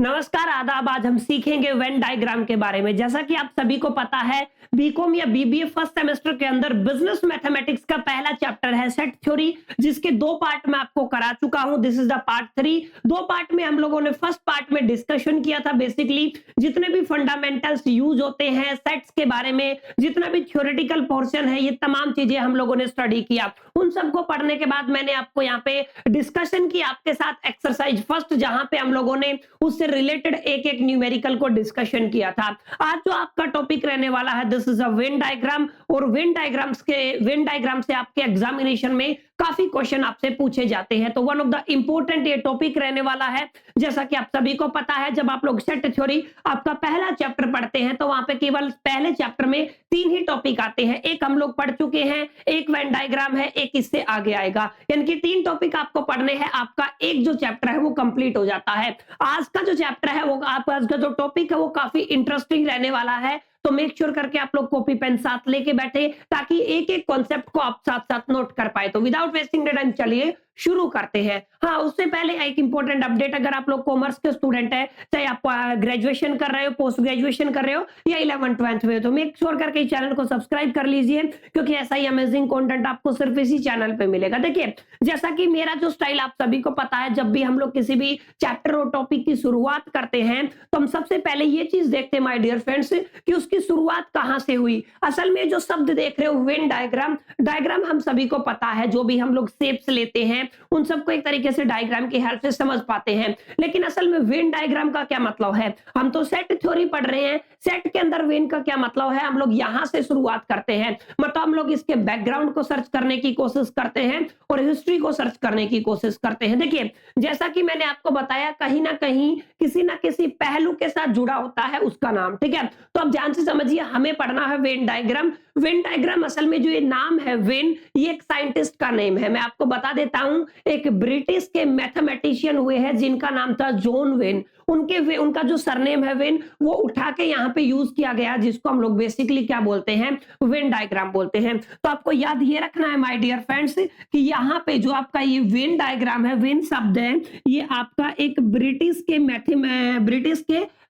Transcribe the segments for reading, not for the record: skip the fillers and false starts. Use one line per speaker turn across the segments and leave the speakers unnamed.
नमस्कार, आदाब। आज हम सीखेंगे वेन डायग्राम के बारे में। जैसा कि आप सभी को पता है, बीकॉम या बीबीए फर्स्ट सेमेस्टर के अंदर बिजनेस मैथमेटिक्स का पहला चैप्टर है सेट थ्योरी, जिसके दो पार्ट में आपको करा चुका हूं। This is the part 3। दो पार्ट में हम लोगों ने फर्स्ट पार्ट में डिस्कशन किया था बेसिकली जितने भी फंडामेंटल्स यूज होते हैं सेट्स के बारे में, जितना भी थ्योरेटिकल पोर्शन है, ये तमाम चीजें हम लोगों ने स्टडी किया। उन सबको पढ़ने के बाद मैंने आपको यहाँ पे डिस्कशन की आपके साथ एक्सरसाइज फर्स्ट, जहां पे हम लोगों ने उससे रिलेटेड एक एक न्यूमेरिकल को डिस्कशन किया था। आज जो आपका टॉपिक रहने वाला है, this is a Venn diagram. और वेन डायग्राम से आपके एग्जामिनेशन में काफी क्वेश्चन आपसे पूछे जाते हैं, तो वन ऑफ द इंपॉर्टेंट ये टॉपिक रहने वाला है। जैसा कि आप सभी को पता है, जब आप लोग सेट थ्योरी आपका पहला चैप्टर पढ़ते हैं तो वहां पे केवल पहले चैप्टर में 3 ही टॉपिक आते हैं। एक हम लोग पढ़ चुके हैं, एक वेन डायग्राम है, एक इससे आगे आएगा, यानी कि 3 टॉपिक आपको पढ़ने हैं। आपका एक जो चैप्टर है वो कंप्लीट हो जाता है। आज का जो चैप्टर है वो आज का जो टॉपिक है वो काफी इंटरेस्टिंग रहने वाला है, तो मेक श्योर करके आप लोग कॉपी पेन साथ लेके बैठे ताकि एक एक कॉन्सेप्ट को आप साथ साथ नोट कर पाए। तो विदाउट वेस्टिंग टाइम चलिए शुरू करते हैं। हाँ, उससे पहले एक इंपॉर्टेंट अपडेट, अगर आप लोग कॉमर्स के स्टूडेंट है, चाहे आप ग्रेजुएशन कर रहे हो, पोस्ट ग्रेजुएशन कर रहे हो या 11th-12th में, तो मेक श्योर करके चैनल को सब्सक्राइब कर लीजिए, क्योंकि ऐसा ही अमेजिंग कंटेंट आपको सिर्फ इसी चैनल पे मिलेगा। देखिए, जैसा कि मेरा जो स्टाइल आप सभी को पता है, जब भी हम लोग किसी भी चैप्टर और टॉपिक की शुरुआत करते हैं तो हम सबसे पहले ये चीज देखते हैं माय डियर फ्रेंड्स कि उसकी शुरुआत कहां से हुई। असल में जो शब्द देख रहे हो वेन डायग्राम हम सभी को पता है, जो भी हम लोग शेप्स लेते हैं उन सबको एक तरीके से डायग्राम की हेल्प से समझ पाते हैं। लेकिन असल में वेन डायग्राम का क्या मतलब है? हम तो सेट थ्योरी पढ़ रहे हैं, सेट के अंदर वेन का क्या मतलब है, हम लोग यहां से शुरुआत करते हैं। मतलब हम लोग इसके बैकग्राउंड को सर्च करने की कोशिश करते हैं और हिस्ट्री को सर्च करने की कोशिश करते हैं। देखिए, जैसा कि मैंने आपको बताया, कहीं ना कहीं किसी ना किसी पहलू के साथ जुड़ा होता है उसका नाम, ठीक है। तो अब ध्यान से समझिए, हमें पढ़ना है वेन डायग्राम। वेन डायग्राम असल में जो ये नाम है वेन, ये एक साइंटिस्ट का नेम है। मैं आपको बता देता हूं, एक ब्रिटिश के मैथमेटिशियन हुए हैं जिनका नाम था जॉन वेन। उनका जो सरनेम है वेन, वो उठा के यहाँ पे यूज किया गया, जिसको हम लोग बेसिकली क्या बोलते हैं, वेन डायग्राम बोलते हैं। तो आपको याद ये रखना है माय डियर फ्रेंड्स कि यहाँ पे जो आपका ये वेन डायग्राम है, वेन शब्द है, ये आपका एक ब्रिटिश के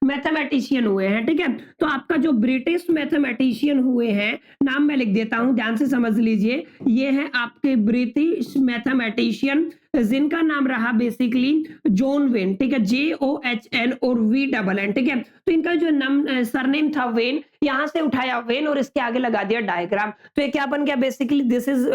मैथमेटिशियन हुए हैं, ठीक है। तो आपका जो ब्रिटिश मैथमेटिशियन हुए हैं, नाम मैं लिख देता हूं, ध्यान से समझ लीजिए। ये है आपके ब्रिटिश मैथमेटिशियन जिनका नाम रहा बेसिकली जॉन वेन, ठीक है, JOHN और VNN, ठीक है। तो इनका जो नाम सरनेम था वेन, यहां से उठाया वेन और इसके आगे लगा दिया डायग्राम। तो ये क्या बन गया basically, this is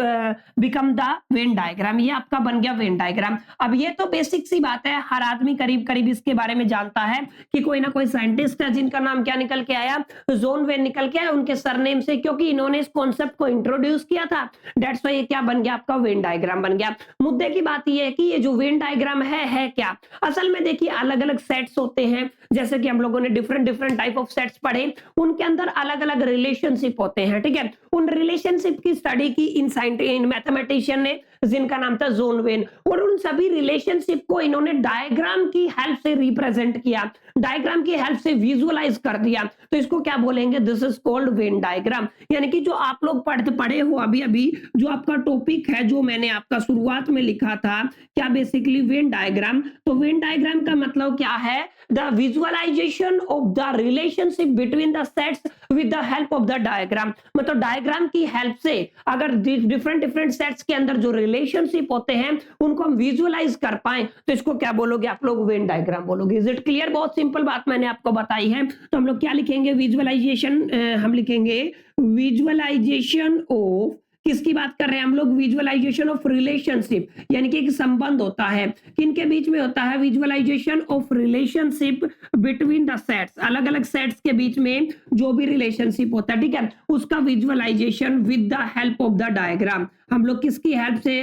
become the Venn diagram. ये आपका बन गया वेन डायग्राम। अब ये तो बेसिक सी बात है, हर आदमी करीब करीब इसके बारे में जानता है कि कोई ना कोई साइंटिस्ट है जिनका नाम क्या निकल के आया, जॉन वेन निकल के आया उनके सरनेम से, क्योंकि इन्होंने इस कॉन्सेप्ट को इंट्रोड्यूस किया था। दैट्स व्हाई ये क्या बन गया, आपका वेन डायग्राम बन गया। मुद्दे की बात ये है कि ये जो वेन डायग्राम है क्या। असल में देखिए, अलग अलग सेट्स होते हैं, जैसे कि हम लोगों ने डिफरेंट टाइप ऑफ सेट्स पढ़े, उनके अंदर अलग अलग रिलेशनशिप होते हैं, ठीक है। उन रिलेशनशिप की स्टडी की इन मैथमेटिशियन ने, जिनका नाम था जॉन वेन, और उन सभी रिलेशनशिप को इन्होंने डायग्राम की हेल्प से रिप्रेजेंट किया, डायग्राम की हेल्प से विजुअलाइज कर दिया। तो इसको क्या बोलेंगे, this is called Venn diagram. यानी कि जो आप लोग पढ़े हो अभी जो आपका टॉपिक है, जो मैंने आपका शुरुआत में लिखा था, क्या बेसिकली वेन डायग्राम। तो वेन डायग्राम का मतलब क्या है, the visualization of the relationship between the sets with the help of the diagram. मतलब डायग्राम की हेल्प से अगर डिफरेंट सेट्स के अंदर जो रिलेशनशिप होते हैं उनको हम विजुअलाइज कर पाए, तो इसको क्या बोलोगे आप लोग, वेन डायग्राम बोलोगे। Is it clear? बहुत सिंपल बात मैंने आपको बताई है। तो हम लोग क्या लिखेंगे, विजुअलाइजेशन, हम लिखेंगे विजुअलाइजेशन ऑफ, किसकी बात कर रहे हैं हम लोग, विजुअलाइजेशन ऑफ रिलेशनशिप, यानी कि एक संबंध होता है, किनके बीच में होता है, visualization of relationship between the sets, अलग अलग सेट्स के बीच में जो भी रिलेशनशिप होता है, ठीक है, उसका visualization with the help of the diagram. हम लोग किसकी हेल्प से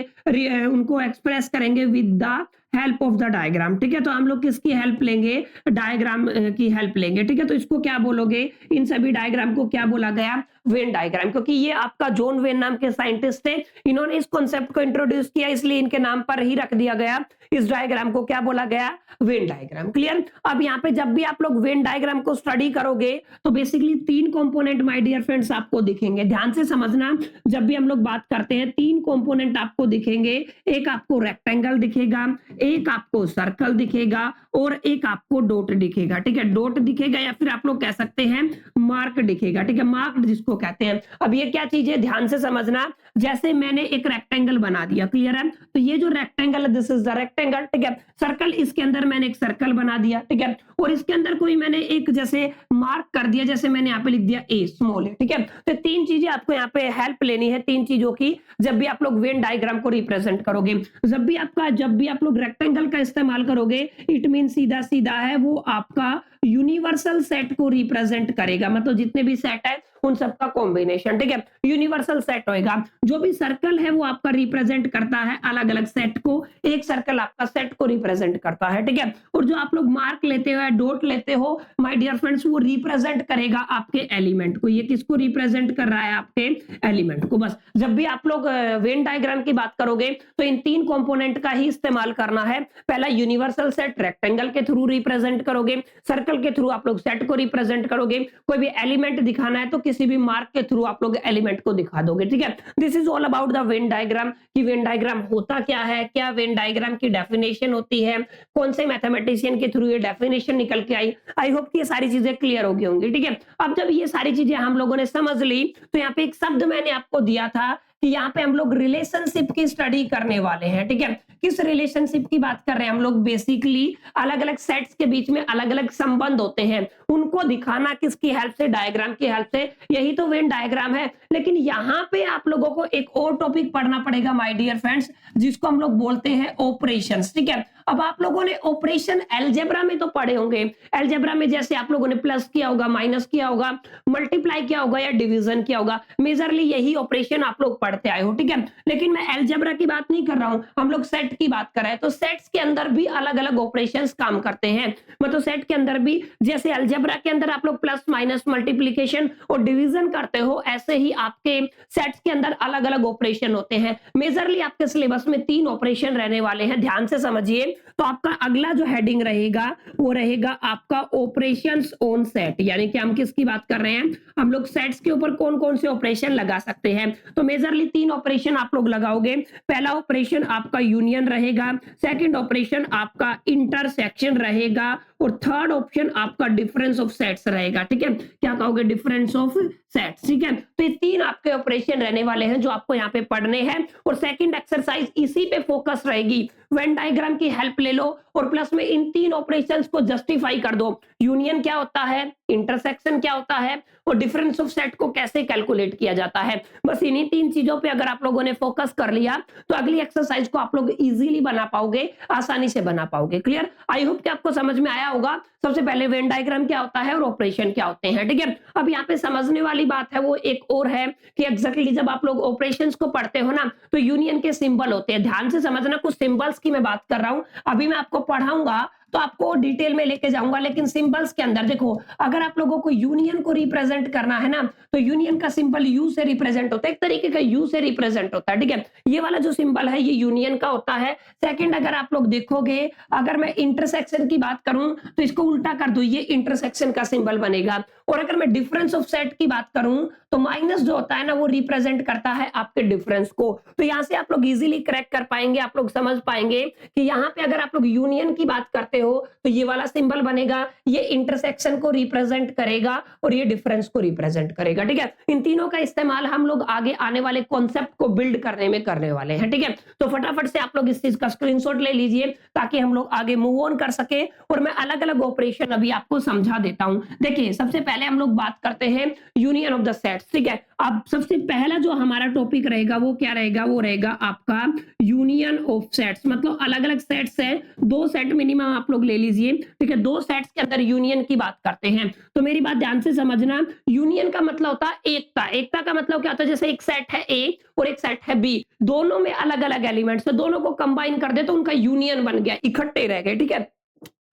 उनको एक्सप्रेस करेंगे, with the help of the diagram, ठीक है। तो हम लोग किसकी हेल्प लेंगे, डायग्राम की हेल्प लेंगे, ठीक है। तो इसको क्या बोलोगे, इन सभी डायग्राम को क्या बोला गया, वेन डायग्राम, क्योंकि ये आपका जॉन वेन नाम के साइंटिस्ट थे, इन्होंने इस कॉन्सेप्ट को इंट्रोड्यूस किया, इसलिए इनके नाम पर ही रख दिया गया। इस डायग्राम को क्या बोला गया, वेन डायग्राम। क्लियर? अब यहाँ पे जब भी आप लोग वेन डायग्राम को स्टडी करोगे तो basically 3 component my dear friends आपको दिखेंगे। ध्यान से समझना, जब भी हम लोग बात करते हैं 3 कंपोनेंट आपको दिखेंगे। एक आपको रेक्टेंगल दिखेगा, एक आपको सर्कल दिखेगा और एक आपको डॉट दिखेगा, ठीक है। डॉट दिखेगा या फिर आप लोग कह सकते हैं मार्क दिखेगा, ठीक है, मार्क जिसको कहते हैं। अब ये क्या चीज है, ध्यान से समझना। जैसे मैंने एक रेक्टेंगल बना दिया, क्लियर है, तो ये जो रेक्टेंगल है दिस इज द रेक्टेंगल, ठीक है। सर्कल, इसके अंदर मैंने एक सर्कल बना दिया, ठीक है, और इसके अंदर कोई मैंने एक जैसे मार्क कर दिया, जैसे मैंने यहाँ पे लिख दिया ए स्मॉल है, ठीक है। तो तीन चीजें आपको यहाँ पे हेल्प लेनी है, तीन चीजों की, जब भी आप लोग वेन डायग्राम को रिप्रेजेंट करोगे। जब भी आप लोग रेक्टेंगल का इस्तेमाल करोगे, इट मीन सीधा सीधा है वो आपका यूनिवर्सल सेट को रिप्रेजेंट करेगा, मतलब जितने भी सेट है उन सबका कॉम्बिनेशन, ठीक है, यूनिवर्सल सेट होएगा। जो भी सर्कल है वो आपका रिप्रेजेंट करता है अलग अलग सेट को, एक सर्कल आपका सेट को रिप्रेजेंट करता है, ठीक है। और जो आप लोग मार्क लेते हो, डॉट लेते हो, माय डियर फ्रेंड्स, वो रिप्रेजेंट करेगा आपके एलिमेंट को। ये किसको रिप्रेजेंट कर रहा है, आपके एलिमेंट को। बस जब भी आप लोग वेन डायग्राम की बात करोगे तो इन तीन कंपोनेंट का ही इस्तेमाल करना है। पहला यूनिवर्सल सेट रेक्टेंगल के थ्रू रिप्रेजेंट करोगे, सर्कल के थ्रू आप लोग सेट को रिप्रेजेंट करोगे, कोई भी एलिमेंट दिखाना है तो किसी भी मार्क के थ्रू आप लोग एलिमेंट को दिखा दोगे, ठीक है। This is all about the Venn diagram, कि वेन डायग्राम होता क्या है, क्या वेन डायग्राम की डेफिनेशन होती है, कौन से मैथमेटिशियन के थ्रू ये डेफिनेशन निकल के आई। आई होप कि ये सारी चीजें क्लियर हो गई होंगी, ठीक है। अब जब ये सारी चीजें हम लोगों ने समझ ली, तो यहाँ पे एक शब्द मैंने आपको दिया था कि यहाँ पे हम लोग रिलेशनशिप की स्टडी करने वाले हैं, ठीक है। किस रिलेशनशिप की बात कर रहे हैं हम लोग, बेसिकली अलग अलग सेट्स के बीच में अलग अलग संबंध होते हैं, उनको दिखाना किसकी हेल्प से, डायग्राम की हेल्प से। यही तो वेन डायग्राम है। लेकिन यहाँ पे आप लोगों को एक और टॉपिक पढ़ना पड़ेगा माय डियर फ्रेंड्स, जिसको हम लोग बोलते हैं ऑपरेशंस, ठीक है। अब आप लोगों ने ऑपरेशन अलजेब्रा में तो पढ़े होंगे, अलजेब्रा में जैसे आप लोगों ने प्लस किया होगा, माइनस किया होगा, मल्टीप्लाई किया होगा या डिवीजन किया होगा, मेजरली यही ऑपरेशन आप लोग पढ़ते आए हो, ठीक है। लेकिन मैं अलजेब्रा की बात नहीं कर रहा हूं, हम लोग सेट की बात कर रहे हैं। तो सेट्स के अंदर भी अलग अलग ऑपरेशंस काम करते हैं, मतलब सेट के अंदर भी जैसे अलजेब्रा के अंदर आप लोग प्लस माइनस मल्टीप्लीकेशन और डिवीजन करते हो, ऐसे ही आपके सेट्स के अंदर अलग अलग ऑपरेशन होते हैं। मेजरली आपके सिलेबस में 3 ऑपरेशन रहने वाले हैं, ध्यान से समझिए। तो आपका अगला जो हेडिंग रहेगा वो रहेगा आपका ऑपरेशंस ऑन सेट, यानी कि हम किसकी बात कर रहे हैं, हम लोग सेट्स के ऊपर कौन कौन से ऑपरेशन लगा सकते हैं। तो मेजरली 3 ऑपरेशन आप लोग लगाओगे। पहला ऑपरेशन आपका यूनियन रहेगा, सेकंड ऑपरेशन आपका इंटरसेक्शन रहेगा, और थर्ड ऑप्शन आपका डिफरेंस ऑफ सेट्स रहेगा, ठीक है। क्या कहोगे, डिफरेंस ऑफ सेट्स, ठीक है। तो ये 3 आपके ऑपरेशन रहने वाले हैं जो आपको यहाँ पे पढ़ने हैं। और सेकंड एक्सरसाइज इसी पे फोकस रहेगी, वेन डायग्राम की हेल्प ले लो और प्लस में इन 3 ऑपरेशंस को जस्टिफाई कर दो। यूनियन क्या होता है, इंटरसेक्शन क्या होता है, और डिफरेंस ऑफ सेट को कैसे कैलकुलेट किया जाता है। बस इन्हीं 3 चीजों पे अगर आप लोगों ने फोकस कर लिया तो अगली एक्सरसाइज को आप लोग इजीली बना पाओगे, आसानी से बना पाओगे। क्लियर, आई होप कि आपको समझ में आया होगा। सबसे पहले वेन डायग्राम क्या होता है और ऑपरेशन क्या होते हैं, ठीक है। अब यहाँ पे समझने वाली बात है वो एक और है कि एग्जैक्टली जब आप लोग ऑपरेशंस को पढ़ते हो ना, तो यूनियन के सिंबल होते हैं। ध्यान से समझना, कुछ सिंबल्स की मैं बात कर रहा हूं, अभी मैं आपको पढ़ाऊंगा तो आपको डिटेल में लेके जाऊंगा। लेकिन सिंबल्स के अंदर देखो, अगर आप लोगों को यूनियन को रिप्रेजेंट करना है ना, तो यूनियन का सिंबल यू से रिप्रेजेंट होता है, एक तरीके का यू से रिप्रेजेंट होता है, ठीक है। ये वाला जो सिंबल है ये यूनियन का होता है। सेकंड, अगर आप लोग देखोगे, अगर मैं इंटरसेक्शन की बात करूं तो इसको उल्टा कर दो, ये इंटरसेक्शन का सिंबल बनेगा। और अगर मैं डिफरेंस ऑफ सेट की बात करूं तो माइनस जो होता है ना, वो रिप्रेजेंट करता है आपके डिफरेंस को। तो यहां से आप लोग इजीली क्रैक कर पाएंगे, आप लोग समझ पाएंगे कि यहाँ पे अगर आप लोग यूनियन की बात करते हो तो ये वाला सिंबल बनेगा, ये इंटरसेक्शन को रिप्रेजेंट करेगा और ये डिफरेंस को रिप्रेजेंट करेगा, ठीक है। इन तीनों का इस्तेमाल हम लोग आगे आने वाले कॉन्सेप्ट को बिल्ड करने में करने वाले हैं, ठीक है। तो फटाफट से आप लोग इस चीज का स्क्रीनशॉट ले लीजिए ताकि हम लोग आगे मूव ऑन कर सके। और मैं अलग अलग ऑपरेशन अभी आपको समझा देता हूं। देखिए, सबसे पहले हम लोग बात करते हैं यूनियन ऑफ द सेट्स, ठीक है। अब सबसे पहला जो हमारा टॉपिक रहेगा वो क्या रहेगा, वो रहेगा आपका यूनियन ऑफ सेट्स। मतलब अलग अलग सेट्स है, 2 सेट मिनिमम आप लोग ले लीजिए, ठीक है। 2 सेट्स के अंदर यूनियन की बात करते हैं। तो मेरी बात ध्यान से समझना, यूनियन का मतलब होता है एकता। एकता का मतलब क्या होता है, जैसे एक सेट है ए और एक सेट है बी, दोनों में अलग अलग एलिमेंट्स है, दोनों को कंबाइन कर दे तो उनका यूनियन बन गया, इकट्ठे रह गए, ठीक है।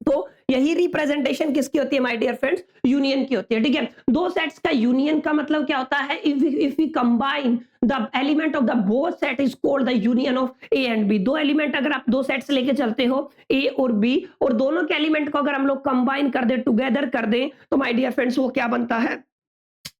तो यही रिप्रेजेंटेशन किसकी होती है माय डियर फ्रेंड्स, यूनियन की होती है, ठीक है। 2 सेट्स का यूनियन का मतलब क्या होता है, if we combine the element of the both set is called the union of A and B. 2 element अगर आप 2 सेट्स लेके चलते हो ए और बी, और दोनों के एलिमेंट को अगर हम लोग कंबाइन कर दे, टुगेदर कर दे, तो माय डियर फ्रेंड्स वो क्या बनता है,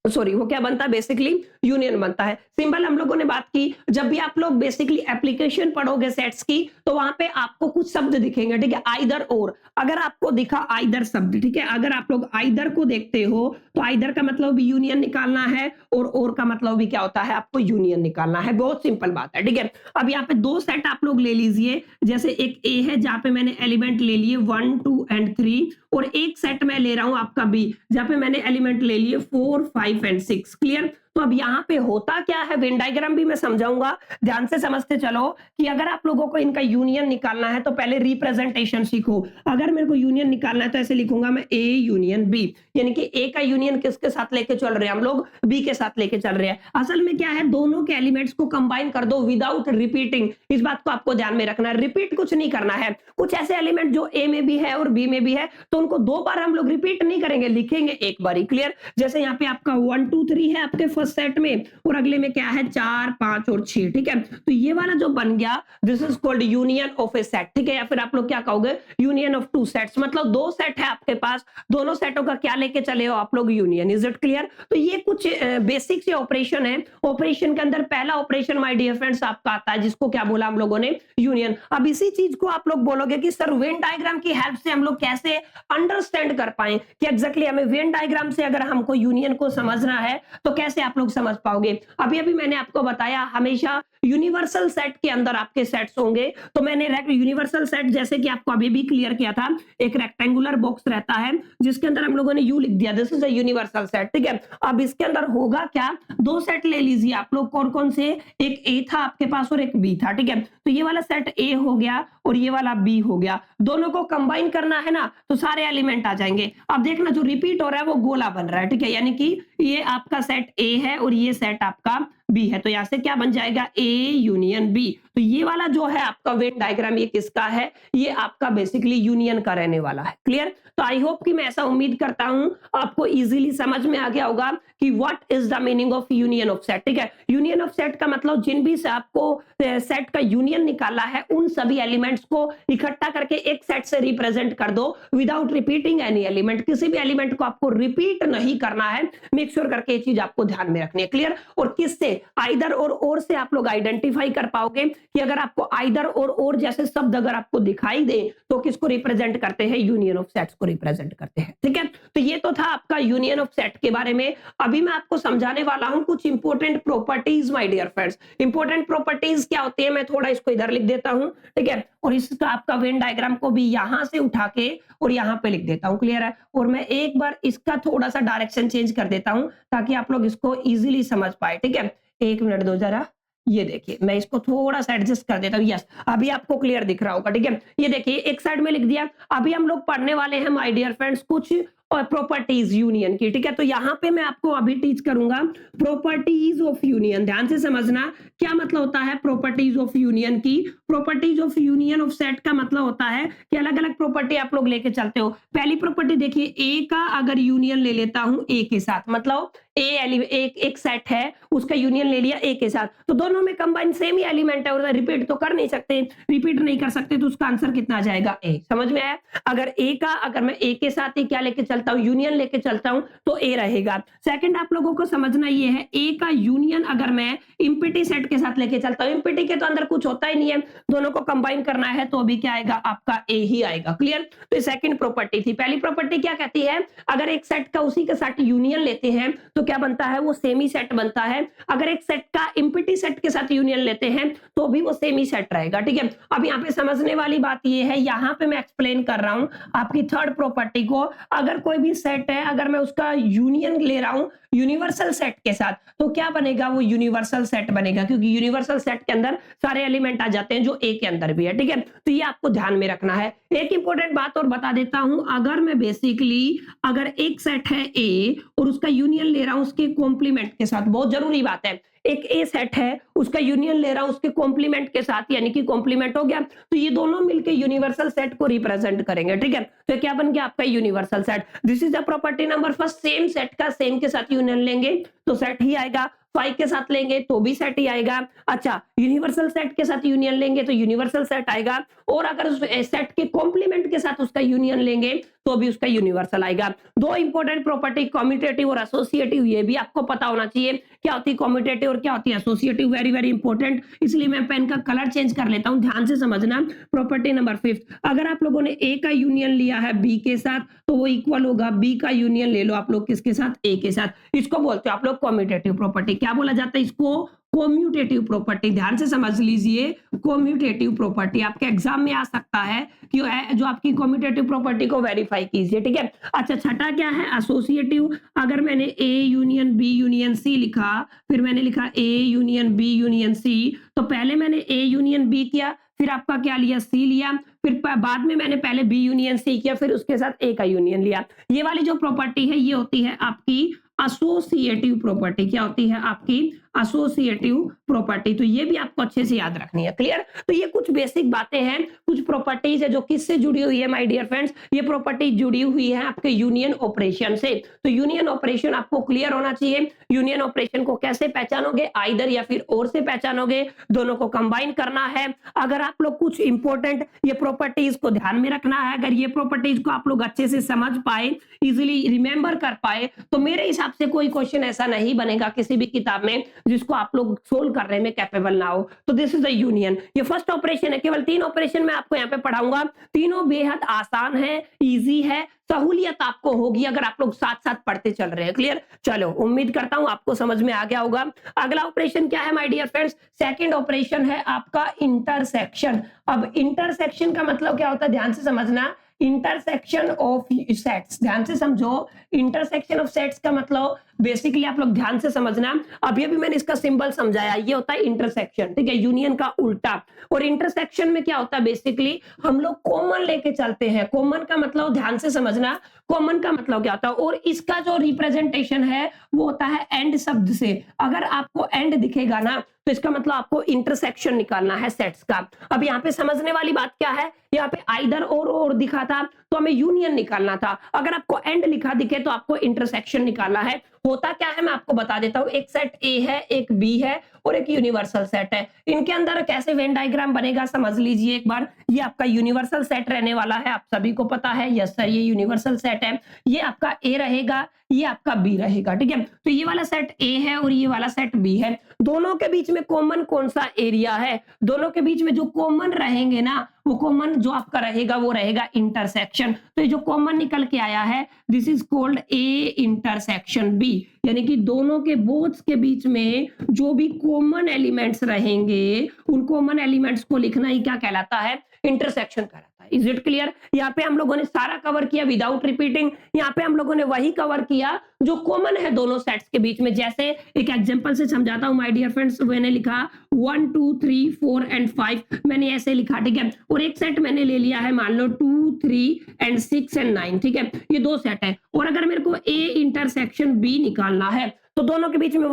सॉरी वो क्या बनता है बेसिकली यूनियन बनता है। सिंपल हम लोगों ने बात की, जब भी आप लोग बेसिकली एप्लीकेशन पढ़ोगे सेट्स की तो वहां पे आपको कुछ शब्द दिखेंगे, ठीक है, आइदर और। अगर आपको दिखा आइदर शब्द, ठीक है, अगर आप लोग आइदर को देखते हो तो आइदर का मतलब भी यूनियन निकालना है और का मतलब भी क्या होता है, आपको यूनियन निकालना है। बहुत सिंपल बात है, ठीक है। अब यहाँ पे दो सेट आप लोग ले लीजिए, जैसे एक ए है जहां पे मैंने एलिमेंट ले लिए 1 2 एंड 3, और एक सेट मैं ले रहा हूं आपका बी जहां पे मैंने एलिमेंट ले लिए 4 5 एंड 6। क्लियर। तो अब यहाँ पे होता क्या है, वेन डायग्राम भी मैं समझाऊंगा, ध्यान से समझते चलो कि अगर आप लोगों को इनका यूनियन निकालना है तो पहले रिप्रेजेंटेशन सीखो। अगर मेरे को यूनियन निकालना है तो ऐसे लिखूंगा मैं ए यूनियन बी, यानी कि ए का यूनियन किसके साथ लेके चल रहे हैं हम लोग, बी के साथ लेके चल रहे हैं। असल में क्या है, दोनों के एलिमेंट्स को कंबाइन कर दो विदाउट रिपीटिंग। इस बात को आपको ध्यान में रखना है, रिपीट कुछ नहीं करना है। कुछ ऐसे एलिमेंट जो ए में भी है और बी में भी है तो उनको दो बार हम लोग रिपीट नहीं करेंगे, लिखेंगे एक बार ही। क्लियर। जैसे यहाँ पे आपका 1 2 3 है आपके फर्स्ट सेट में, और अगले में क्या है 4 5 और 6, ठीक है। तो ये वाला जो बन गया this is called union of A set, ठीक है, या फिर आप लोग क्या कहोगे यूनियन ऑफ टू सेट्स। मतलब दो सेट है आपके पास, दोनों सेटों का क्या लेके चले हो आप लोग, यूनियन। Is it clear. तो ये कुछ बेसिक से ऑपरेशन है। ऑपरेशन के अंदर पहला ऑपरेशन माय डियर फ्रेंड्स आपका आता है जिसको क्या बोला हम लोगों ने, यूनियन। अब इसी चीज को आप लोग बोलोगे कि सर वेन डायग्राम की हेल्प से हम लोग कैसे अंडरस्टैंड कर पाए कि एग्जैक्टली हमें वेन डायग्राम से अगर हमको यूनियन को समझना है तो कैसे आप लोग समझ पाओगे। अभी अभी मैंने आपको बताया हमेशा यूनिवर्सल सेट के अंदर आपके सेट्स होंगे। तो मैंने यूनिवर्सल सेट जैसे कि आपको अभी भी क्लियर किया था, एक रेक्टेंगुलर बॉक्स रहता है जिसके अंदर हम लोगों ने यू लिख दिया, this is a universal set, ठीक है। अब इसके अंदर होगा क्या, दो सेट ले लीजिए आप लोग, कौन कौन से, एक ए था आपके पास और एक बी था, ठीक है। तो ये वाला सेट ए हो गया और ये वाला बी हो गया, दोनों को कंबाइन करना है ना तो सारे एलिमेंट आ जाएंगे। अब देखना जो रिपीट हो रहा है वो गोला बन रहा है, ठीक है, यानी कि ये आपका सेट ए है और ये सेट आपका बी है। तो यहां से क्या बन जाएगा, ए यूनियन बी। तो ये वाला जो है आपका वेन डायग्राम ये किसका है, ये आपका बेसिकली यूनियन का रहने वाला है। क्लियर। तो आई होप कि मैं ऐसा उम्मीद करता हूं आपको इजीली समझ में आ गया होगा कि what is the meaning of union of set, ठीक है। यूनियन ऑफ सेट का मतलब जिन भी से आपको सेट का यूनियन निकाला है उन सभी एलिमेंट्स को इकट्ठा करके एक सेट से रिप्रेजेंट कर दो विदाउट रिपीटिंग एनी एलिमेंट। किसी भी एलिमेंट को आपको रिपीट नहीं करना है, मेक श्योर करके ये चीज आपको ध्यान में रखनी है। क्लियर। और किससे, आइदर और से आप लोग आइडेंटिफाई कर पाओगे कि अगर आपको आइदर और जैसे शब्द अगर आपको दिखाई दे तो किसको रिप्रेजेंट करते हैं, यूनियन ऑफ सेट्स को रिप्रेजेंट करते हैं, ठीक है। तो ये तो था आपका यूनियन ऑफ सेट के बारे में। अभी मैं आपको समझाने वाला हूं कुछ important properties my dear friends. Important properties क्या होती है, मैं थोड़ा इसको इधर लिख देता हूं, ठीक है, और इसका आपका वेन डायग्राम को भी यहां से उठा के और यहां पे लिख देता हूं। क्लियर है। और मैं एक बार इसका थोड़ा सा डायरेक्शन चेंज कर देता हूं ताकि आप लोग इसको इजीली समझ पाए, ठीक है। एक मिनट दो जरा, ये देखिए मैं इसको थोड़ा सा एडजस्ट कर देता हूं। यस, अभी आपको क्लियर दिख रहा होगा, ठीक है। ये देखिए एक साइड में लिख दिया। अभी हम लोग पढ़ने वाले हैं माय डियर फ्रेंड्स कुछ और प्रॉपर्टीज यूनियन की, ठीक है। तो यहां पे मैं आपको अभी टीच करूंगा प्रॉपर्टीज ऑफ यूनियन। ध्यान से समझना क्या मतलब होता है प्रॉपर्टीज ऑफ यूनियन की। Properties of union of set का मतलब होता है कि अलग अलग प्रॉपर्टी आप लोग लेके चलते हो। पहली प्रॉपर्टी देखिए, ए का अगर यूनियन ले लेता हूं ए के साथ, मतलब एक सेट है उसका यूनियन ले लिया ए के साथ, तो दोनों में कंबाइन सेम ही एलिमेंट है और रिपीट तो कर नहीं सकते। रिपीट नहीं कर सकते तो उसका आंसर कितना आ जाएगा, ए। समझ में आया। अगर मैं ए के साथ ही क्या लेके चलता हूं, यूनियन लेके चलता हूं तो ए रहेगा। सेकंड आप लोगों को समझना ये है, ए का यूनियन अगर मैं इम्पिटी सेट के साथ लेके चलता हूं, इम्पिटी के तो अंदर कुछ होता ही नहीं है, दोनों को कंबाइन करना है तो अभी क्या आएगा, आपका ए ही आएगा। क्लियर। तो सेकंड प्रॉपर्टी थी। पहली प्रॉपर्टी क्या कहती है, अगर एक सेट का उसी के साथ यूनियन लेते हैं तो क्या बनता है, वो सेमी सेट बनता है। अगर एक सेट का इम्पिटी सेट के साथ यूनियन लेते हैं तो भी वो सेमी सेट रहेगा, ठीक है। अब यहाँ पे समझने वाली बात ये है, यहाँ पे मैं एक्सप्लेन कर रहा हूं आपकी थर्ड प्रॉपर्टी को। अगर कोई भी सेट है, अगर मैं उसका यूनियन ले रहा हूं यूनिवर्सल सेट के साथ तो क्या बनेगा, वो यूनिवर्सल सेट बनेगा, क्योंकि यूनिवर्सल सेट के अंदर सारे एलिमेंट आ जाते हैं जो ए के अंदर भी है, ठीक है। तो ये आपको ध्यान में रखना है। एक इंपॉर्टेंट बात और बता देता हूं, अगर मैं बेसिकली अगर एक सेट है ए और उसका यूनियन ले रहा हूं उसके कॉम्प्लीमेंट के साथ, बहुत जरूरी बात है, एक ए सेट है उसका यूनियन ले रहा हूं उसके कॉम्प्लीमेंट के साथ, यानी कि कॉम्प्लीमेंट हो गया, तो ये दोनों मिलकर यूनिवर्सल सेट को रिप्रेजेंट करेंगे, ठीक है। तो क्या बन गया आपका universal set. This is the property number first. Same set का सेम के साथ यूनियन लेंगे तो सेट ही आएगा, 5 के साथ लेंगे तो भी सेट ही आएगा। अच्छा, यूनिवर्सल सेट के साथ यूनियन लेंगे तो यूनिवर्सल सेट आएगा, और अगर उस सेट के कॉम्प्लीमेंट के साथ उसका यूनियन लेंगे तो भी उसका यूनिवर्सल आएगा। दो इंपॉर्टेंट प्रॉपर्टी कम्यूटेटिव और एसोसिएटिव, ये भी आपको पता होना चाहिए क्या होती है कम्यूटेटिव और क्या होती है एसोसिएटिव, वेरी वेरी इंपॉर्टेंट। इसलिए मैं पेन का कलर चेंज कर लेता हूं, ध्यान से समझना। प्रॉपर्टी नंबर 5, अगर आप लोगों ने ए का यूनियन लिया है बी के साथ तो वो इक्वल होगा बी का यूनियन ले लो आप लोग किसके साथ, ए के साथ। इसको बोलते हो आप लोग कम्यूटेटिव प्रॉपर्टी। क्या बोला जाता है इसको, कोम्यूटेटिव प्रॉपर्टी। ध्यान से समझ लीजिए, कोम्यूटेटिव प्रॉपर्टी आपके एग्जाम में आ सकता है कि जो आपकी कोम्यूटेटिव प्रॉपर्टी को वेरीफाई कीजिए, ठीक है। अच्छा, छठा क्या है, एसोसिएटिव। अगर मैंने A union B union C लिखा, फिर मैंने लिखा A union B union C, तो पहले मैंने ए यूनियन बी किया, फिर आपका क्या लिया, सी लिया, फिर बाद में मैंने पहले बी यूनियन सी किया, फिर उसके साथ ए का यूनियन लिया। ये वाली जो प्रॉपर्टी है ये होती है आपकी एसोसिएटिव प्रॉपर्टी। क्या होती है आपकी एसोसिएटिव प्रॉपर्टी। तो ये भी आपको अच्छे से याद रखनी है, क्लियर। तो ये कुछ बेसिक बातें हैं, कुछ प्रॉपर्टीज है जो किससे जुड़ी हुई है माय डियर फ्रेंड्स, ये प्रॉपर्टी जुड़ी हुई है आपके यूनियन ऑपरेशन से। तो यूनियन ऑपरेशन आपको क्लियर होना चाहिए। यूनियन ऑपरेशन को कैसे पहचानोगे, आइदर या फिर और से पहचानोगे, दोनों को कंबाइन करना है। अगर आप लोग कुछ इंपॉर्टेंट ये प्रॉपर्टीज को ध्यान में रखना है, अगर ये प्रॉपर्टीज को आप लोग अच्छे से समझ पाए, इजीली रिमेंबर कर पाए, तो मेरे हिसाब से कोई क्वेश्चन ऐसा नहीं बनेगा किसी भी किताब में जिसको आप लोग सोल्व करने में कैपेबल ना हो। तो दिस इज द यूनियन। ये फर्स्ट ऑपरेशन है, केवल 3 ऑपरेशन मैं आपको यहाँ पे पढ़ाऊंगा। तीनों बेहद आसान है, इजी है, सहूलियत आपको होगी अगर आप लोग साथ साथ पढ़ते चल रहे हैं, क्लियर। चलो, उम्मीद करता हूं आपको समझ में आ गया होगा। अगला ऑपरेशन क्या है my dear friends, second operation है आपका इंटरसेक्शन। अब इंटरसेक्शन का मतलब क्या होता है, ध्यान से समझना। इंटरसेक्शन ऑफ सेट्स, ध्यान से समझो। इंटरसेक्शन ऑफ सेट्स का मतलब बेसिकली आप लोग ध्यान से समझना। अभी अभी मैंने इसका सिंबल समझाया, ये होता है इंटरसेक्शन, ठीक है, यूनियन का उल्टा। और इंटरसेक्शन में क्या होता है, बेसिकली हम लोग कॉमन लेके चलते हैं। कॉमन का मतलब ध्यान से समझना, कॉमन का मतलब क्या होता है, और इसका जो रिप्रेजेंटेशन है वो होता है एंड शब्द से। अगर आपको एंड दिखेगा ना तो इसका मतलब आपको इंटरसेक्शन निकालना है सेट्स का। अब यहाँ पे समझने वाली बात क्या है, यहाँ पे आइदर और दिखा था तो हमें यूनियन निकालना था। अगर आपको एंड लिखा दिखे तो आपको इंटरसेक्शन निकालना है। होता क्या है मैं आपको बता देता हूं। एक सेट ए है, एक बी है और एक यूनिवर्सल सेट है। इनके अंदर कैसे वेन डायग्राम बनेगा समझ लीजिए एक बार। ये आपका यूनिवर्सल सेट रहने वाला है, आप सभी को पता है, यस सर ये यूनिवर्सल सेट है। ये आपका ए रहेगा, ये आपका बी रहेगा, ठीक है। तो ये वाला सेट ए है और ये वाला सेट बी है। दोनों के बीच में कॉमन कौन सा एरिया है, दोनों के बीच में जो कॉमन रहेंगे ना, वो कॉमन जो आपका रहेगा वो रहेगा इंटरसेक्शन। तो ये जो कॉमन निकल के आया है, this is called A intersection B, यानी कि दोनों के बोथ के बीच में जो भी कॉमन एलिमेंट्स रहेंगे उन कॉमन एलिमेंट्स को लिखना ही क्या कहलाता है, इंटरसेक्शन कहलाता है। Is it clear. यहाँ पे हम लोगों ने सारा कवर किया विदाउट रिपीटिंग। यहाँ पे हम लोगों ने वही कवर किया जो कॉमन है दोनों सेट्स के बीच में। जैसे एक एग्जांपल से समझाता हूं माय डियर फ्रेंड्स। मैंने लिखा 1 2 3 4 एंड 5, मैंने ऐसे लिखा, ठीक है। और एक सेट मैंने ले लिया है मान लो 2 3 एंड 6 एंड 9, ठीक है। ये दो सेट है और अगर मेरे को ए इंटरसेक्शन बी निकालना है तो दोनों के बीच में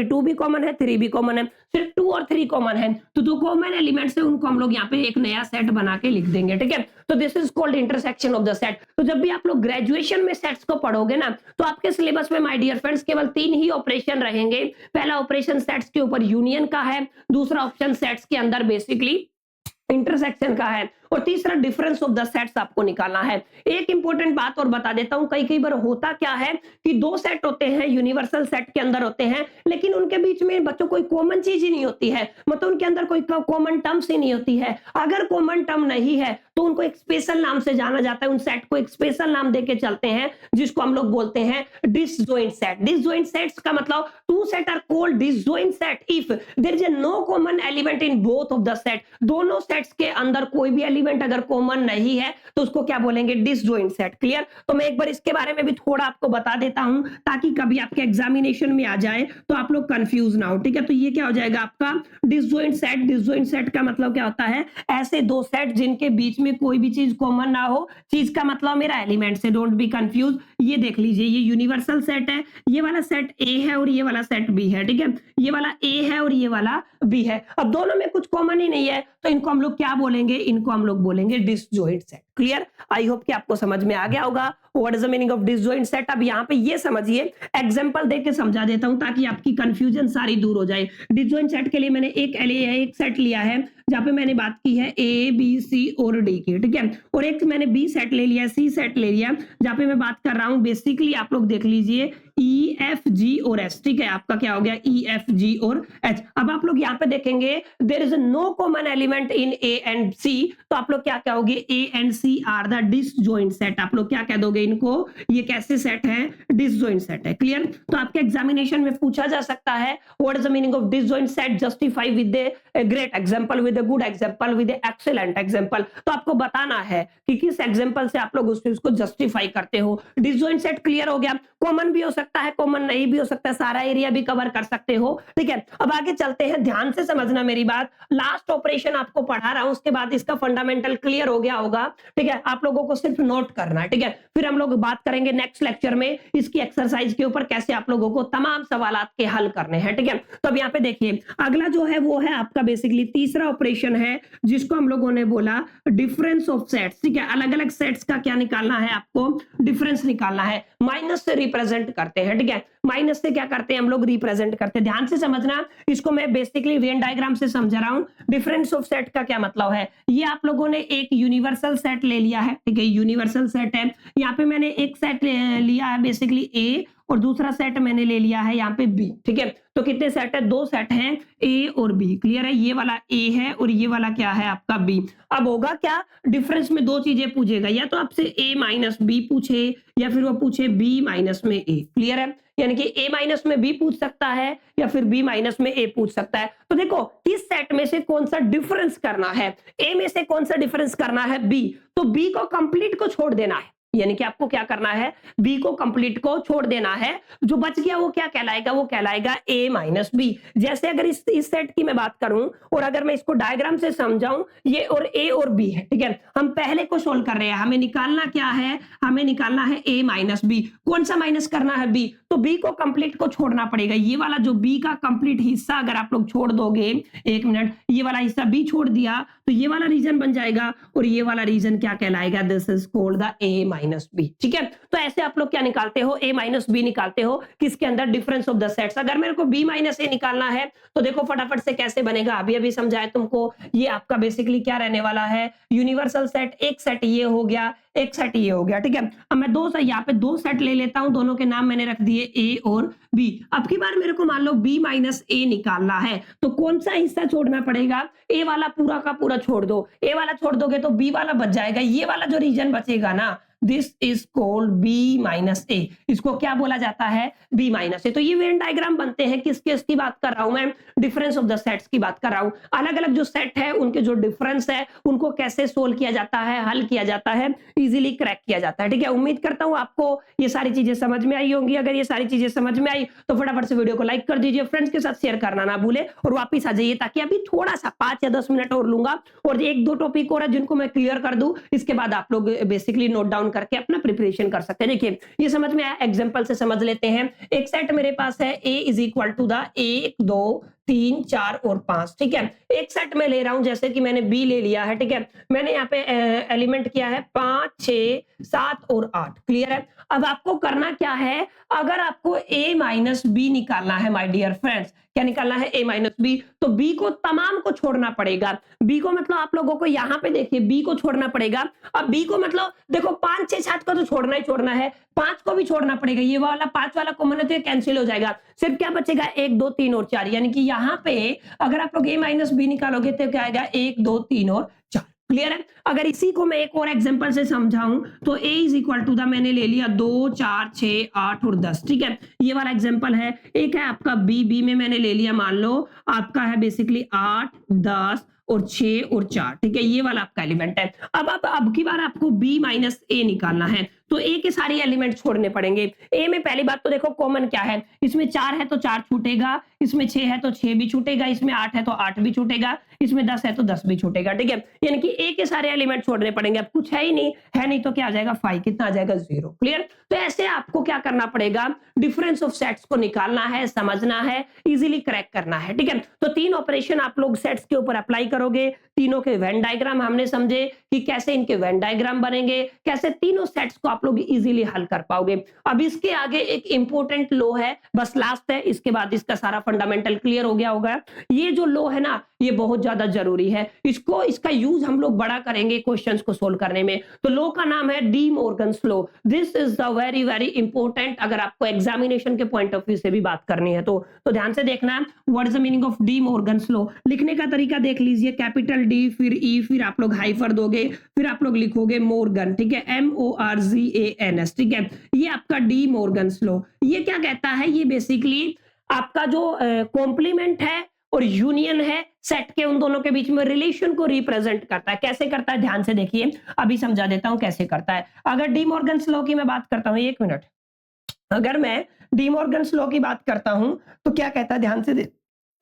2 भी कॉमन है, 3 भी कॉमन है, सिर्फ 2 और 3 कॉमन है। तो दो कॉमन एलिमेंट्स है, उनको हम लोग यहाँ पे एक नया सेट बना के लिख देंगे, ठीक है। तो this is called intersection of the set. तो जब भी आप लोग ग्रेजुएशन में सेट्स को पढ़ोगे ना तो आपके सिलेबस में माय डियर फ्रेंड्स केवल 3 ही ऑपरेशन रहेंगे। पहला ऑपरेशन सेट्स के ऊपर यूनियन का है, दूसरा ऑप्शन सेट्स के अंदर बेसिकली इंटरसेक्शन का है, और तीसरा डिफरेंस ऑफ द सेट्स आपको निकालना है। एक इंपॉर्टेंट बात और बता देता हूं, कई बार होता क्या है कि 2 सेट होते हैं, यूनिवर्सल सेट के अंदर होते हैं, लेकिन उनके बीच में बच्चों कोई कॉमन चीज ही नहीं होती है, मतलब उनके अंदर कोई कॉमन टर्म्स ही नहीं होती है। अगर कॉमन टर्म नहीं है तो उनको एक स्पेशल नाम से जाना जाता है, उन सेट को एक स्पेशल नाम देके चलते हैं जिसको हम लोग बोलते हैं डिसजॉइंट सेट। डिसजॉइंट सेट्स का मतलब 2 set are called disjoint set if there is no common element in both of the set. दोनों सेट्स के अंदर कोई भी एलिमेंट अगर कॉमन नहीं है तो उसको क्या बोलेंगे, डिसजॉइंट सेट। क्लियर। तो मैं एक बार इसके बारे में भी थोड़ा आपको बता देता हूं ताकि कभी आपके एग्जामिनेशन में आ जाए तो आप लोग कंफ्यूज ना हो, ठीक है। तो ये क्या हो जाएगा आपका डिसजॉइंट सेट। डिसजॉइंट सेट का मतलब क्या होता है, ऐसे 2 सेट जिनके बीच में कोई भी चीज कॉमन ना हो। चीज का मतलब मेरा एलिमेंट से, डोंट बी कंफ्यूज। ये देख लीजिए, ये यूनिवर्सल सेट है, ये वाला सेट ए है और ये वाला सेट बी है, ठीक है। ये वाला ए है और ये वाला बी है। अब दोनों में कुछ कॉमन ही नहीं है तो इनको हम लोग क्या बोलेंगे, इनको हम लोग बोलेंगे disjoint set. Clear. I hope कि आपको समझ में आ गया होगा what is the meaning of disjoint set. अब यहाँ पे ये समझिए, एग्जांपल देके समझा देता हूं ताकि आपकी कंफ्यूजन सारी दूर हो जाए। डिसजॉइंट सेट के लिए मैंने एक सेट लिया है जहाँ पे मैंने बात की है ए बी सी और डी की, ठीक है, और एक मैंने बी सेट ले लिया, सी सेट ले लिया, जहाँ पे मैं बात कर रहा हूँ बेसिकली आप लोग देख लीजिए ई एफ जी और एच, ठीक है, आपका क्या हो गया ई एफ जी और एच। अब आप लोग यहाँ पे देखेंगे there is no common element in A and C, तो आप लोग क्या कहोगे A and C are the disjoint set, आप लोग क्या कह दोगे इनको, ये कैसे सेट है, डिसजॉइंट सेट है, क्लियर। तो आपके एग्जामिनेशन में पूछा जा सकता है what is the meaning of disjoint set, justify with a great example, with a good example, with A excellent example. तो आपको बताना है कि किस एग्जांपल से आप लोग उस चीज को जस्टिफाई करते हो। डिसजॉइंट सेट क्लियर हो गया, कॉमन भी हो सकता है, कॉमन नहीं भी हो सकता, सारा एरिया भी कवर कर सकते हो, ठीक है। अब आगे चलते हैं, ध्यान से समझना मेरी बात, लास्ट ऑपरेशन आपको पढ़ा रहा हूं, उसके बाद इसका फंडामेंटल क्लियर हो गया होगा, ठीक है, आप लोगों को सिर्फ नोट करना है, ठीक है। फिर हम लोग बात करेंगे नेक्स्ट लेक्चर में इसकी एक्सरसाइज के ऊपर, कैसे आप लोगों को तमाम सवालात के हल करने हैं, ठीक है। तो अब यहाँ पे देखिए अगला जो है वो है आपका बेसिकली तीसरा ऑपरेशन है, जिसको हम लोगों ने बोला डिफरेंस ऑफ सेट्स, ठीक है। अलग अलग सेट्स का क्या निकालना है, आपको डिफरेंस निकालना है, माइनस से रिप्रेजेंट करते हैं, ठीक है, माइनस से क्या करते हैं हम लोग, रिप्रेजेंट करते हैं। ध्यान से समझना, इसको मैं बेसिकली वेन डायग्राम से समझा रहा हूं। डिफरेंस ऑफ सेट का क्या मतलब है, ये आप लोगों ने एक यूनिवर्सल सेट ले लिया है, ठीक है, यूनिवर्सल सेट है, यहाँ पे मैंने एक सेट लिया है बेसिकली ए, और दूसरा सेट मैंने ले लिया है यहाँ पे बी, ठीक है। तो कितने सेट है, दो सेट हैं ए और बी, क्लियर है, ये वाला ए है और ये वाला क्या है आपका बी। अब होगा क्या, डिफरेंस में दो चीजें पूछेगा, या तो आपसे ए माइनस बी पूछे या फिर वो पूछे बी माइनस में ए, क्लियर है, यानी कि ए माइनस में बी पूछ सकता है या फिर बी माइनस में ए पूछ सकता है। तो देखो इस सेट में से कौन सा डिफरेंस करना है, ए में से कौन सा डिफरेंस करना है बी, तो बी को कंप्लीट को छोड़ देना है, यानी कि आपको क्या करना है, बी को कंप्लीट को छोड़ देना है, जो बच गया वो क्या कहलाएगा, वो कहलाएगा ए माइनस बी। जैसे अगर इस सेट की मैं बात करूं और अगर मैं इसको डायग्राम से समझाऊं, ये और ए और बी है, ठीक है, हम पहले को सोल्व कर रहे हैं, हमें निकालना क्या है, हमें निकालना है ए माइनस बी। कौन सा माइनस करना है, बी, तो बी को कंप्लीट को छोड़ना पड़ेगा, ये वाला जो बी का कंप्लीट हिस्सा अगर आप लोग छोड़ दोगे, एक मिनट, ये वाला हिस्सा बी छोड़ दिया तो ये वाला रीजन बन जाएगा और ये वाला रीजन क्या कहलाएगा, this is called the A minus B, ठीक है। तो ऐसे आप लोग क्या निकालते हो, ए माइनस बी निकालते हो, किसके अंदर, डिफरेंस ऑफ द सेट्स। अगर मेरे को बी माइनस ए निकालना है तो देखो फटाफट से कैसे बनेगा, अभी अभी समझाया तुमको, ये आपका बेसिकली क्या रहने वाला है, यूनिवर्सल सेट, एक सेट ये हो गया, एक सेट ये हो गया, ठीक है। अब मैं यहाँ पे दो सेट ले लेता हूं, दोनों के नाम मैंने रख दिए ए और बी। अब की बार मेरे को मान लो बी माइनस ए निकालना है, तो कौन सा हिस्सा छोड़ना पड़ेगा, ए वाला पूरा का पूरा छोड़ दो, ए वाला छोड़ दोगे तो बी वाला बच जाएगा, ये वाला जो रीजन बचेगा ना, this is called B minus A, इसको क्या बोला जाता है, बी माइनस ए। तो ये वेन डायग्राम बनते हैं, किस केस की बात कर रहा हूं मैं, डिफरेंस ऑफ द सेट्स की बात कर रहा हूं। अलग अलग जो सेट है उनके जो डिफरेंस है उनको कैसे सोल्व किया जाता है, हल किया जाता है, इजीली क्रैक किया जाता है, ठीक है। उम्मीद करता हूं आपको ये सारी चीजें समझ में आई होंगी। अगर ये सारी चीजें समझ में आई तो फटाफट से वीडियो को लाइक कर दीजिए, फ्रेंड्स के साथ शेयर करना ना भूले और वापिस आ जाइए, ताकि अभी थोड़ा सा 5 या 10 मिनट और लूंगा और एक दो टॉपिक और है जिनको मैं क्लियर कर दूं, इसके बाद आप लोग बेसिकली नोट डाउन करके अपना प्रिपरेशन कर सकते हैं। देखिए ये समझ में आया, एग्जांपल से समझ लेते हैं। एक सेट मेरे पास है a is equal to the 1 2 3 4 और 5, ठीक है। एक सेट में ले रहा हूं, जैसे कि मैंने बी ले लिया है, ठीक है, मैंने यहाँ पे एलिमेंट किया है 5 6 7 और 8, क्लियर है। अब आपको करना क्या है, अगर आपको a माइनस बी निकालना है माय डियर फ्रेंड्स, क्या निकालना है, a माइनस बी, तो b को तमाम को छोड़ना पड़ेगा। b को मतलब आप लोगों को यहाँ पे देखिए b को छोड़ना पड़ेगा। अब b को मतलब देखो 5 6 7 को तो छोड़ना ही छोड़ना है, 5 को भी छोड़ना पड़ेगा, ये वाला 5 वाला कॉमन है तो कैंसिल हो जाएगा, सिर्फ क्या बचेगा 1 2 3 और 4, यानी कि यहाँ पे अगर आप लोग a माइनस बी निकालोगे तो क्या आएगा 1 2 3 और 4, क्लियर है। अगर इसी को मैं एक और एग्जांपल से समझाऊं तो a is equal to the मैंने ले लिया 2 4 6 8 और 10, ठीक है, ये वाला एग्जांपल है। एक है आपका b में मैंने ले लिया, मान लो आपका है बेसिकली 8 10 और 6 और 4, ठीक है, ये वाला आपका एलिमेंट है। अब की बार आपको b माइनस ए निकालना है, तो a के सारे एलिमेंट छोड़ने पड़ेंगे। a में पहली बात तो देखो कॉमन क्या है, इसमें 4 है तो 4 छूटेगा, इसमें 6 है तो 6 भी छूटेगा, इसमें 8 है तो 8 भी छूटेगा, इसमें 10 है तो 10 भी छूटेगा, ठीक है, यानी कि a के सारे एलिमेंट छोड़ने पड़ेंगे। अब कुछ है ही नहीं, है नहीं तो क्या आ जाएगा 5, कितना आ जाएगा 0, क्लियर। तो ऐसे आपको क्या करना पड़ेगा, डिफरेंस ऑफ सेट्स को निकालना है, समझना है, इजीली क्रैक करना है, ठीक है। तो 3 ऑपरेशन आप लोग सेट्स के ऊपर अप्लाई करोगे, तीनों के वेन डायग्राम हमने समझे कि कैसे इनके वेन डायग्राम बनेंगे, कैसे तीनों सेट्स को आप लोग इजीली हल कर पाओगे। अब इसके आगे एक इंपॉर्टेंट लॉ है, बस लास्ट है, इसके बाद इसका सारा फंडामेंटल क्लियर हो गया होगा। ये जो लॉ है ना, ये बहुत ज्यादा जरूरी है। इसका यूज हम लोग बड़ा करेंगे क्वेश्चंस को सोल्व करने में। तो लॉ का नाम है D Morgan's law. This is the very very important, अगर आपको एग्जामिनेशन के पॉइंट ऑफ व्यू से भी बात करनी है तो ध्यान से देखना है। What is the meaning of D Morgan's law? लिखने का तरीका देख लीजिए, कैपिटल डी फिर ई फिर आप लोग हाइफर दोगे, फिर आप लोग लिखोगे मॉर्गन, ठीक है, MORGANS, ठीक है। ये आपका डी मॉर्गन्स लॉ ये क्या कहता है? ये बेसिकली आपका जो कॉम्प्लीमेंट है और यूनियन है सेट के, उन दोनों के बीच में रिलेशन को रिप्रेजेंट करता है। कैसे करता है ध्यान से देखिए, अभी समझा देता हूं कैसे करता है। अगर डी मॉर्गन्स लॉ की मैं बात करता हूं, एक मिनट, अगर मैं डी मॉर्गन्स लॉ की बात करता हूं तो क्या कहता है ध्यान से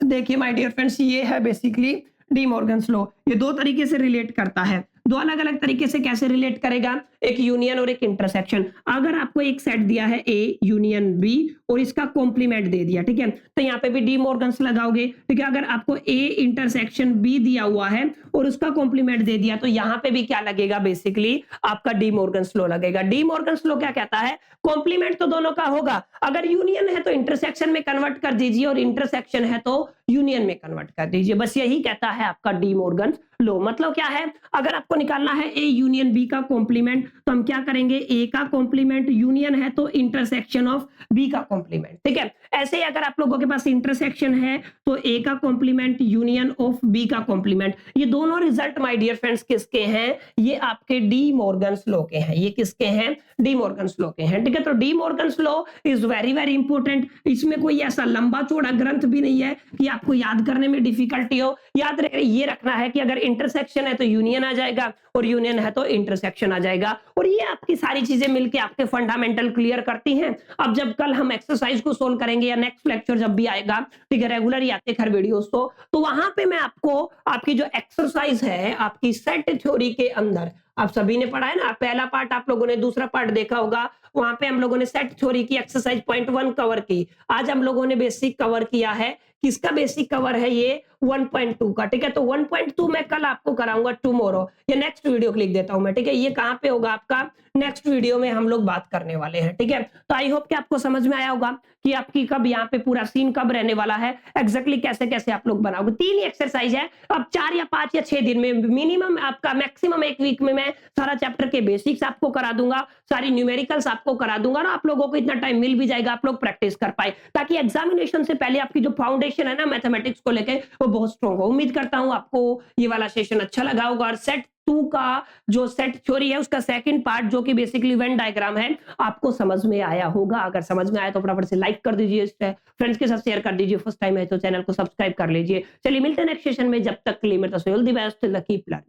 देखिए माय डियर फ्रेंड्स, ये है बेसिकली डी मॉर्गन्स लॉ। ये दो तरीके से रिलेट करता है, दो अलग अलग तरीके से। कैसे रिलेट करेगा? एक यूनियन और एक इंटरसेक्शन। अगर आपको एक सेट दिया है ए यूनियन बी और इसका कॉम्प्लीमेंट दे दिया, ठीक है, तो यहाँ पे भी डी मॉर्गन्स लगाओगे, ठीक है। अगर आपको ए इंटरसेक्शन बी दिया हुआ है और उसका कॉम्प्लीमेंट दे दिया तो यहाँ पे भी क्या लगेगा? बेसिकली आपका डी मॉर्गन्स लॉ लगेगा। डी मॉर्गन्स लॉ क्या कहता है? कॉम्प्लीमेंट तो दोनों का होगा, अगर यूनियन है तो इंटरसेक्शन में कन्वर्ट कर दीजिए और इंटरसेक्शन है तो यूनियन में कन्वर्ट कर दीजिए। बस यही कहता है आपका डी मॉर्गन्स लॉ। मतलब क्या है? अगर आपको निकालना है ए यूनियन बी का कॉम्प्लीमेंट तो हम क्या करेंगे? ए का कॉम्प्लीमेंट यूनियन है तो इंटरसेक्शन ऑफ बी का कॉम्प्लीमेंट, ठीक है। ऐसे ही अगर आप लोगों के पास इंटरसेक्शन है तो ए का कॉम्प्लीमेंट यूनियन ऑफ बी का कॉम्प्लीमेंट। ये दोनों रिजल्ट माय डियर फ्रेंड्स किसके हैं? ये आपके डी मॉर्गन्स लॉ के हैं। ये किसके हैं? डी मॉर्गन्स लॉ के हैं, ठीक है। तो D Morgan's law is very very important. इसमें कोई ऐसा लंबा चौड़ा ग्रंथ भी नहीं है कि आपको याद करने में डिफिकल्टी हो। याद ये रखना है कि अगर इंटरसेक्शन है तो यूनियन आ जाएगा और यूनियन है तो इंटरसेक्शन आ जाएगा, और ये आपकी सारी चीजें मिलके आपके फंडामेंटल क्लियर करती हैं। अब जब कल हम एक्सरसाइज को सोल्व करेंगे या नेक्स्ट लेक्चर जब भी आएगा, ठीक है, रेगुलर ही आते हर वीडियोस तो वहां पे मैं आपको आपकी जो एक्सरसाइज है आपकी सेट थ्योरी के अंदर, आप सभी ने पढ़ा है ना, पहला पार्ट आप लोगों ने, दूसरा पार्ट देखा होगा, वहां पे हम लोगों ने सेट थ्योरी की एक्सरसाइज पॉइंट 1 कवर की। आज हम लोगों ने बेसिक कवर किया है। किसका बेसिक कवर है? ये 1.2 का, ठीक है। तो 1.2 मैं कल आपको कराऊंगा टुमारो, या नेक्स्ट वीडियो को लिख देता हूं मैं, ठीक है। ये कहां पे होगा आपका? नेक्स्ट वीडियो में हम लोग बात करने वाले हैं, ठीक है। तो आई होप कि आपको समझ में आया होगा कि आपकी कब यहाँ पे पूरा सीन कब रहने वाला है, एग्जैक्टली कैसे कैसे आप लोग बनाओगे। 3 ही एक्सरसाइज है, अब 4 या 5 या 6 दिन में मिनिमम, आपका मैक्सिमम 1 वीक में मैं सारा चैप्टर के बेसिक्स आपको करा दूंगा, सारी न्यूमेरिकल्स आपको करा दूंगा ना, आप लोगों को इतना टाइम मिल भी जाएगा, आप लोग प्रैक्टिस कर पाए, ताकि एग्जामिनेशन से पहले आपकी जो फाउंडेशन है ना मैथमेटिक्स को लेके वो बहुत स्ट्रॉन्ग हो। उम्मीद करता हूं आपको ये वाला सेशन अच्छा लगा होगा। और सेट 2 का जो सेट थ्योरी है उसका सेकंड पार्ट जो कि बेसिकली वेन डायग्राम है आपको समझ में आया होगा। अगर समझ में आया तो फटाफट से लाइक कर दीजिए, फ्रेंड्स के साथ शेयर कर दीजिए, फर्स्ट टाइम है तो चैनल को सब्सक्राइब कर लीजिए। चलिए मिलते हैं नेक्स्ट सेशन में, जब तक के लिए मेरे तो all the best, lucky plan.